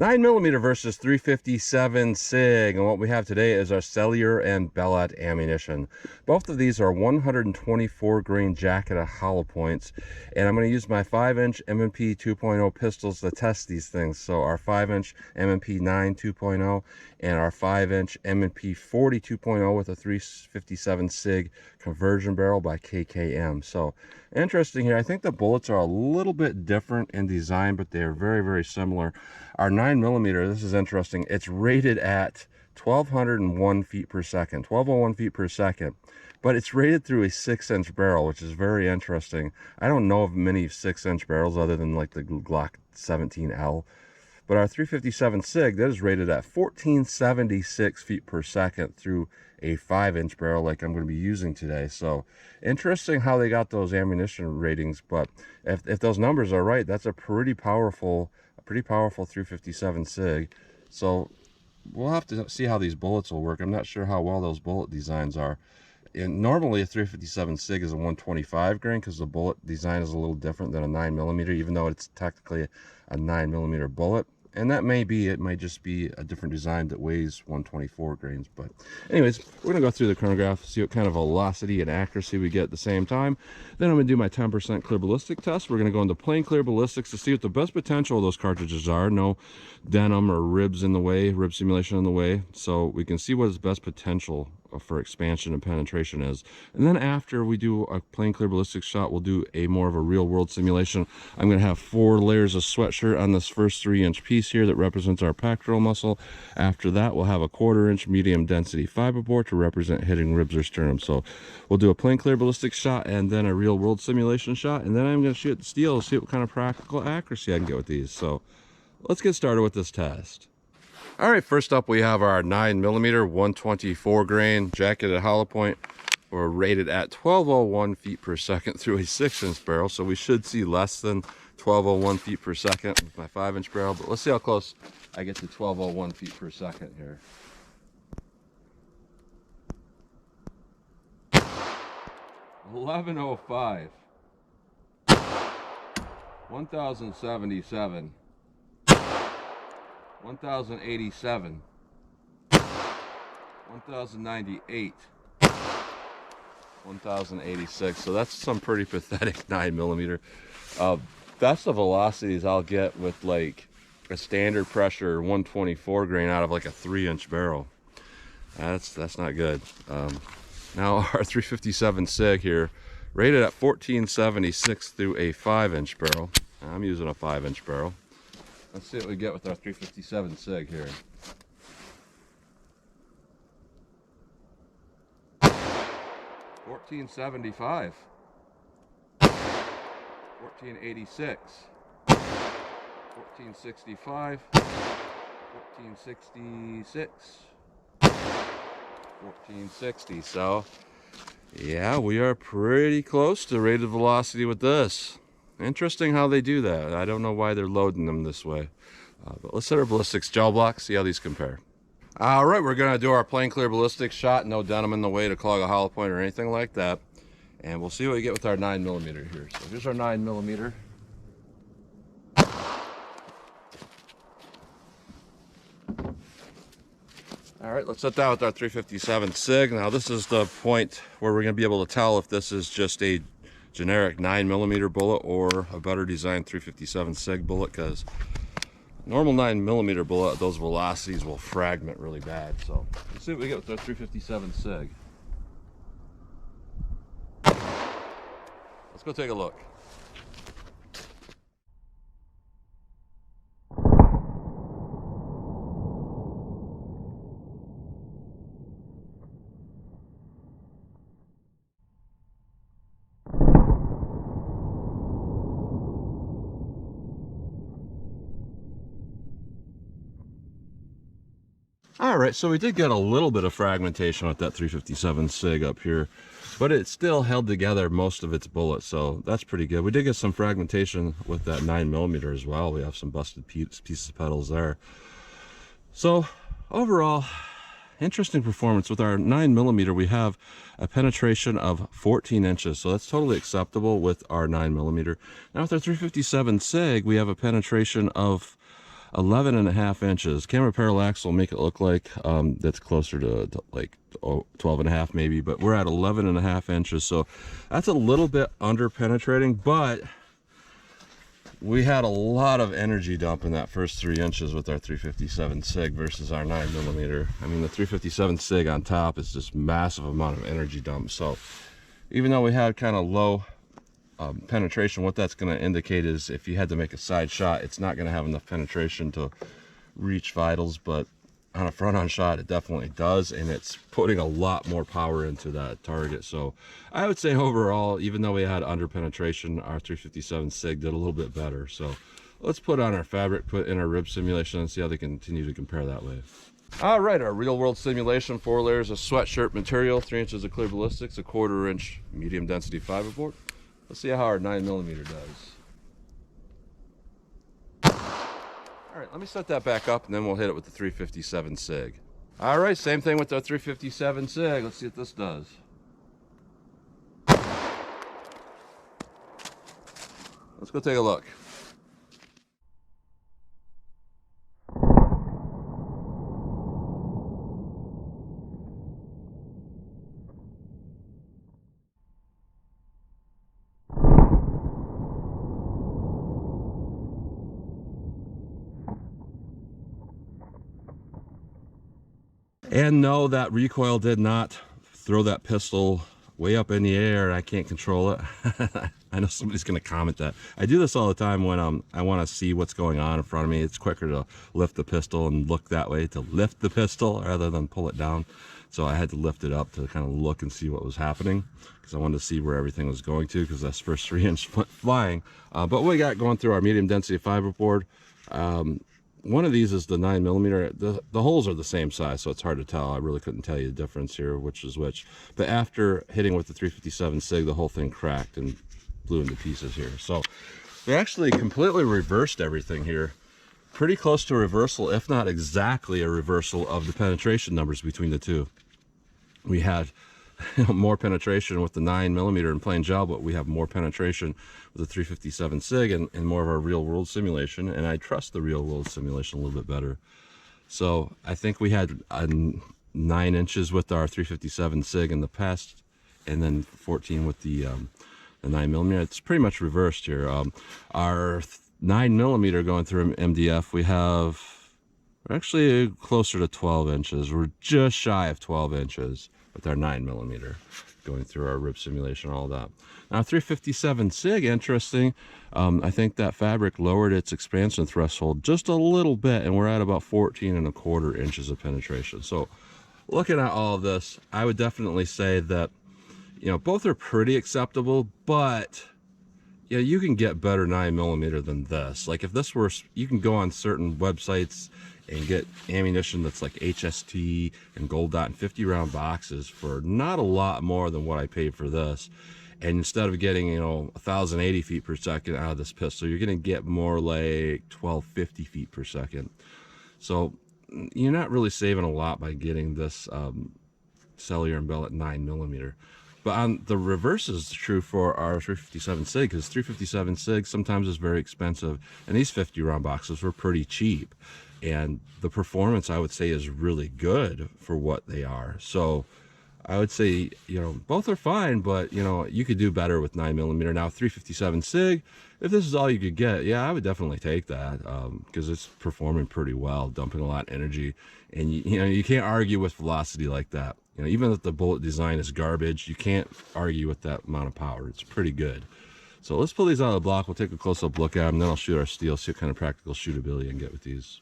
9mm versus 357 SIG, and what we have today is our Sellier and Bellot ammunition. Both of these are 124 grain jacketed hollow points, and I'm going to use my 5-inch M&P 2.0 pistols to test these things. So our 5-inch M&P 9 2.0 and our 5-inch M&P 40 2.0 with a 357 SIG conversion barrel by KKM. So interesting here. I think the bullets are a little bit different in design, but they are very, very similar. Our 9mm, this is interesting, it's rated at 1201 feet per second, 1201 feet per second, but it's rated through a 6-inch barrel, which is very interesting. I don't know of many 6-inch barrels other than like the Glock 17L, but our 357 SIG, that is rated at 1476 feet per second through a 5-inch barrel like I'm going to be using today. So interesting how they got those ammunition ratings, but if those numbers are right, that's a pretty powerful 357 SIG. So we'll have to see how these bullets will work. I'm not sure how well those bullet designs are. And normally a 357 SIG is a 125 grain because the bullet design is a little different than a 9mm, even though it's technically a 9mm bullet. And that may be, it might just be a different design that weighs 124 grains. But anyways, we're gonna go through the chronograph, see what kind of velocity and accuracy we get at the same time. Then I'm gonna do my 10% clear ballistic test. We're gonna go into plain clear ballistics to see what the best potential of those cartridges are. No denim or ribs in the way, rib simulation in the way. So we can see what its best potential for expansion and penetration is. And then after we do a plain clear ballistics shot, we'll do a more of a real world simulation. I'm going to have 4 layers of sweatshirt on this first 3-inch piece here that represents our pectoral muscle. After that, we'll have a 1/4-inch medium density fiber bore to represent hitting ribs or sternum. So we'll do a plain clear ballistics shot and then a real world simulation shot, and then I'm going to shoot the steel to see what kind of practical accuracy I can get with these. So let's get started with this test. All right, first up we have our 9mm 124 grain jacketed hollow point. We're rated at 1201 feet per second through a 6-inch barrel, so we should see less than 1201 feet per second with my 5-inch barrel, but let's see how close I get to 1201 feet per second here. $11.05, 1077, 1087, 1098, 1086. So that's some pretty pathetic 9mm. That's the velocities I'll get with like a standard pressure 124 grain out of like a 3-inch barrel. That's not good. Now our 357 SIG here, rated at 1476 through a 5-inch barrel. I'm using a 5-inch barrel. Let's see what we get with our 357 SIG here. $14.75, 14.86, 14.65, 14.66, 14.60. So yeah, we are pretty close to rated velocity with this. Interesting how they do that. I don't know why they're loading them this way. But let's set our ballistics gel block, see how these compare. All right, we're gonna do our plain clear ballistics shot. No denim in the way to clog a hollow point or anything like that. And we'll see what we get with our 9mm here. So here's our 9mm. All right, let's set that with our 357 SIG. Now this is the point where we're gonna be able to tell if this is just a generic 9mm bullet or a better designed 357 SIG bullet, because normal 9mm bullet, those velocities will fragment really bad. So let's see what we get with our 357 SIG. Let's go take a look. All right, so we did get a little bit of fragmentation with that 357 SIG up here, but it still held together most of its bullets, so that's pretty good. We did get some fragmentation with that 9mm as well. We have some busted pieces of petals there. So overall, interesting performance. With our 9mm, we have a penetration of 14 inches, so that's totally acceptable with our 9mm. Now with our 357 SIG, we have a penetration of 11.5 inches. Camera parallax will make it look like that's closer to like 12.5 maybe, but we're at 11.5 inches. So that's a little bit under penetrating, but we had a lot of energy dump in that first 3 inches with our 357 SIG versus our 9mm. I mean, the 357 SIG on top is just massive amount of energy dump. So even though we had kind of low penetration, what that's going to indicate is if you had to make a side shot, it's not going to have enough penetration to reach vitals, but on a front-on shot it definitely does, and it's putting a lot more power into that target. So I would say overall, even though we had under penetration, our 357 SIG did a little bit better. So let's put on our fabric, put in our rib simulation, and see how they continue to compare that way. All right, our real world simulation: 4 layers of sweatshirt material, 3 inches of clear ballistics, a 1/4 inch medium density fiberboard. Let's see how our 9mm does. All right, let me set that back up and then we'll hit it with the 357 SIG. All right, same thing with the 357 SIG. Let's see what this does. Let's go take a look. And no, that recoil did not throw that pistol way up in the air. I can't control it. I know somebody's going to comment that. I do this all the time when I want to see what's going on in front of me. It's quicker to lift the pistol and look that way, to lift the pistol rather than pull it down. So I had to lift it up to kind of look and see what was happening, because I wanted to see where everything was going to, because that's first 3 inch flying. But what we got going through our medium density fiberboard, one of these is the 9mm. The holes are the same size, so it's hard to tell. I really couldn't tell you the difference here, which is which. But after hitting with the 357 SIG, the whole thing cracked and blew into pieces here. So they actually completely reversed everything here. Pretty close to a reversal, if not exactly a reversal, of the penetration numbers between the two. We had more penetration with the 9mm in plain gel, but we have more penetration with the 357 SIG and more of our real world simulation, and I trust the real world simulation a little bit better. So I think we had 9 inches with our 357 SIG in the past, and then 14 with the 9mm. It's pretty much reversed here. Our 9mm going through MDF, we're actually closer to 12 inches. We're just shy of 12 inches with our 9mm going through our rib simulation, all that. Now 357 SIG, interesting. I think that fabric lowered its expansion threshold just a little bit, and we're at about 14.25 inches of penetration. So looking at all of this, I would definitely say that, you know, both are pretty acceptable, but yeah, you can get better 9mm than this. Like if this were, you can go on certain websites and get ammunition that's like HST and Gold Dot in 50 round boxes for not a lot more than what I paid for this. And instead of getting, you know, 1,080 feet per second out of this pistol, you're going to get more like 1,250 feet per second. So you're not really saving a lot by getting this Sellier and Bellot 9mm. But on the reverse is true for our 357 SIG, because 357 SIG sometimes is very expensive, and these 50 round boxes were pretty cheap, and the performance, I would say, is really good for what they are. So I would say, you know, both are fine, but you know, you could do better with 9mm. Now 357 SIG, if this is all you could get, yeah, I would definitely take that, because it's performing pretty well, dumping a lot of energy, and you know, you can't argue with velocity like that. You know, even if the bullet design is garbage, you can't argue with that amount of power. It's pretty good. So let's pull these out of the block. We'll take a close-up look at them, then I'll shoot our steel, see what kind of practical shootability I can get with these.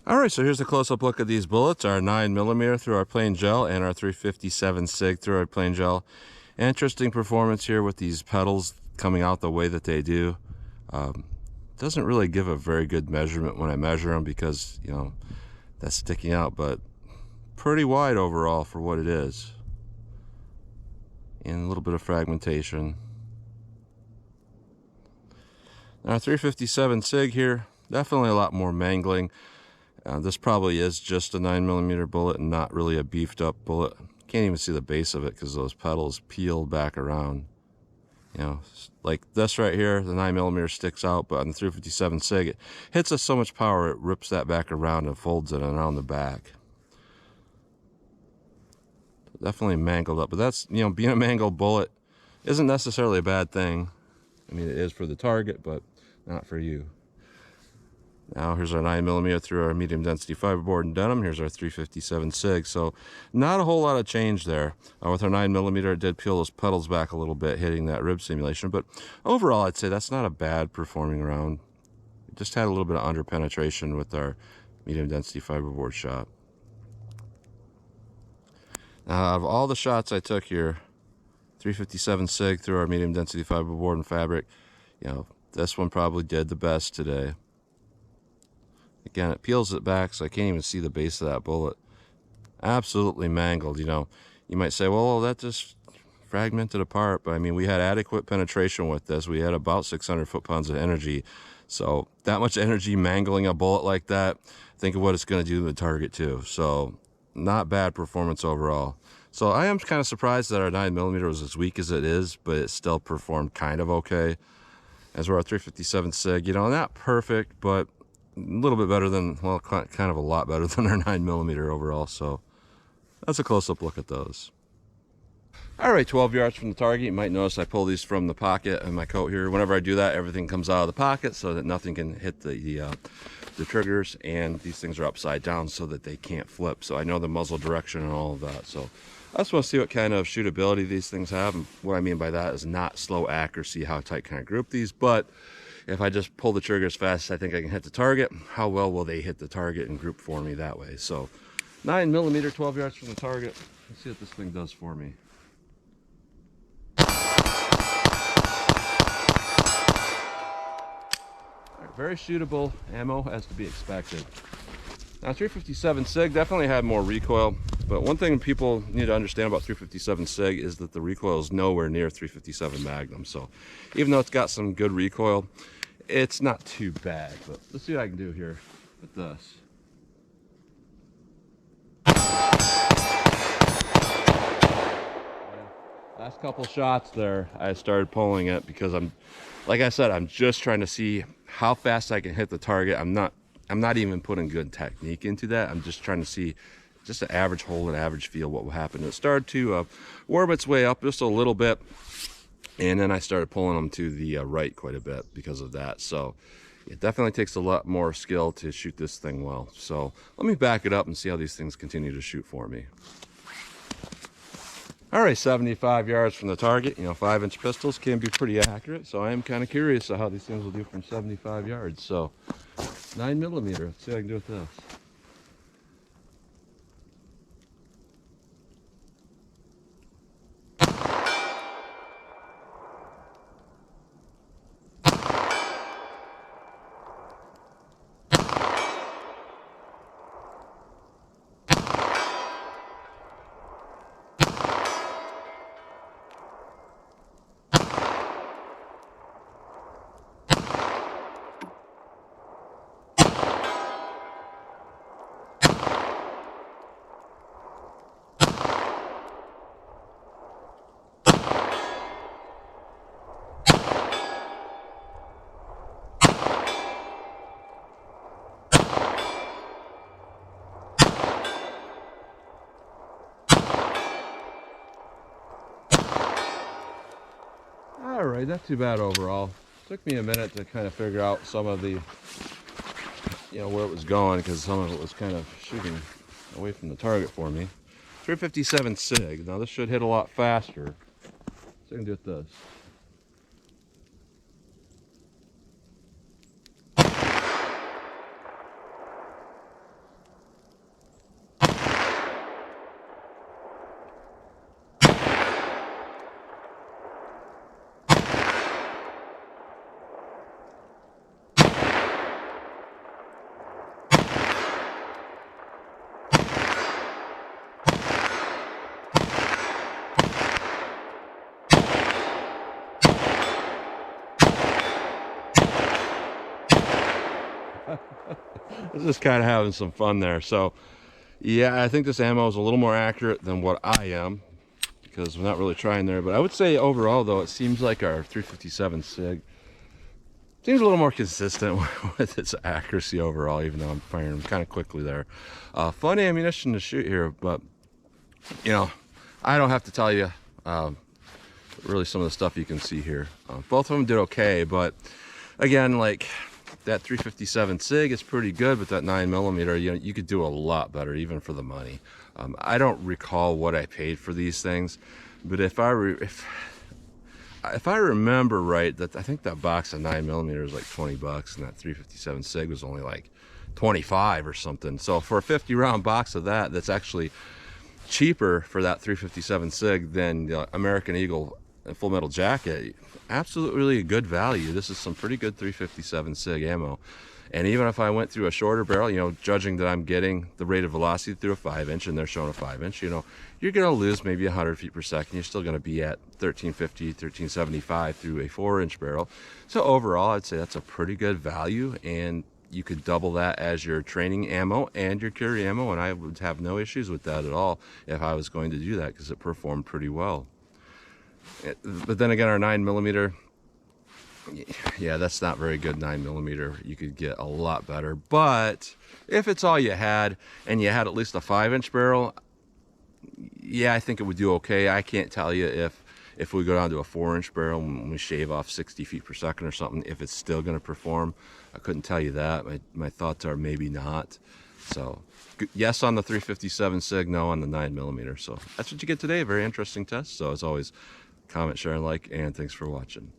All right, so here's a close-up look at these bullets, our 9mm through our plain gel and our 357 SIG through our plain gel. Interesting performance here with these petals coming out the way that they do. Doesn't really give a very good measurement when I measure them, because, you know, that's sticking out, but pretty wide overall for what it is. And a little bit of fragmentation. Now 357 SIG here, definitely a lot more mangling. This probably is just a 9mm bullet and not really a beefed up bullet. Can't even see the base of it because those petals peeled back around. You know, like this right here, the 9mm sticks out, but on the 357 SIG, it hits us so much power, it rips that back around and folds it around the back. Definitely mangled up, but that's, you know, being a mangled bullet isn't necessarily a bad thing. I mean, it is for the target, but not for you. Now here's our 9mm through our medium density fiberboard and denim. Here's our 357 SIG. So not a whole lot of change there. With our 9mm, it did peel those pedals back a little bit, hitting that rib simulation. But overall, I'd say that's not a bad performing round. It just had a little bit of under penetration with our medium density fiberboard shot. Now, out of all the shots I took here, 357 SIG through our medium density fiberboard and fabric, you know, this one probably did the best today. Again, it peels it back, so I can't even see the base of that bullet. Absolutely mangled, you know. You might say, well, that just fragmented apart, but I mean, we had adequate penetration with this. We had about 600 foot-pounds of energy. So that much energy mangling a bullet like that, think of what it's going to do to the target too. So not bad performance overall. So I am kind of surprised that our 9mm was as weak as it is, but it still performed kind of okay. As we're our 357 SIG, you know, not perfect, but a little bit better than, well, kind of a lot better than our 9mm overall. So that's a close-up look at those. All right, 12 yards from the target. You might notice I pull these from the pocket in my coat here. Whenever I do that, everything comes out of the pocket so that nothing can hit the triggers, and these things are upside down so that they can't flip. So I know the muzzle direction and all of that. So I just want to see what kind of shootability these things have. And what I mean by that is not slow accuracy, how tight can I group these, but if I just pull the trigger as fast as I think I can hit the target, how well will they hit the target and group for me that way? So 9mm, 12 yards from the target. Let's see what this thing does for me. Very shootable ammo, as to be expected. Now 357 SIG definitely had more recoil, but one thing people need to understand about 357 SIG is that the recoil is nowhere near 357 Magnum. So even though it's got some good recoil, it's not too bad. But let's see what I can do here with this. Last couple shots there, I started pulling it because like I said, I'm just trying to see how fast I can hit the target. I'm not even putting good technique into that. I'm just trying to see just an average hold and average feel what will happen. It started to warm its way up just a little bit, and then I started pulling them to the right quite a bit because of that. So it definitely takes a lot more skill to shoot this thing well. So let me back it up and see how these things continue to shoot for me. All right, 75 yards from the target. You know, 5-inch pistols can be pretty accurate, so I am kind of curious how these things will do from 75 yards. So 9mm, let's see what I can do with this. All right, not too bad overall. Took me a minute to kind of figure out some of the, you know, where it was going, because some of it was kind of shooting away from the target for me. 357 SIG. Now this should hit a lot faster. So I can do it this. Just kind of having some fun there. So yeah, I think this ammo is a little more accurate than what I am, because we're not really trying there. But I would say overall, though, it seems like our 357 SIG seems a little more consistent with its accuracy overall, even though I'm firing them kind of quickly there. Fun ammunition to shoot here, but you know, I don't have to tell you really some of the stuff you can see here. Both of them did okay, but again, like that 357 SIG is pretty good, but that 9mm, you know, you could do a lot better even for the money. I don't recall what I paid for these things, but if I remember right, that I think that box of 9mm was like 20 bucks, and that 357 SIG was only like 25 or something. So for a 50 round box of that, that's actually cheaper for that 357 SIG than the American Eagle Full Metal Jacket. Absolutely a good value. This is some pretty good 357 SIG ammo. And even if I went through a shorter barrel, you know, judging that I'm getting the rate of velocity through a 5-inch and they're showing a 5-inch, you know, you're going to lose maybe 100 feet per second. You're still going to be at 1350, 1375 through a 4-inch barrel. So overall, I'd say that's a pretty good value, and you could double that as your training ammo and your carry ammo, and I would have no issues with that at all if I was going to do that, because it performed pretty well. But then again, our 9mm, yeah, that's not very good 9mm. You could get a lot better. But if it's all you had, and you had at least a 5-inch barrel, yeah, I think it would do okay. I can't tell you if we go down to a 4-inch barrel and we shave off 60 feet per second or something, if it's still going to perform. I couldn't tell you that. My thoughts are maybe not. So yes on the 357 SIG, no on the 9mm. So that's what you get today. A very interesting test. So as always, comment, share, and like, and thanks for watching.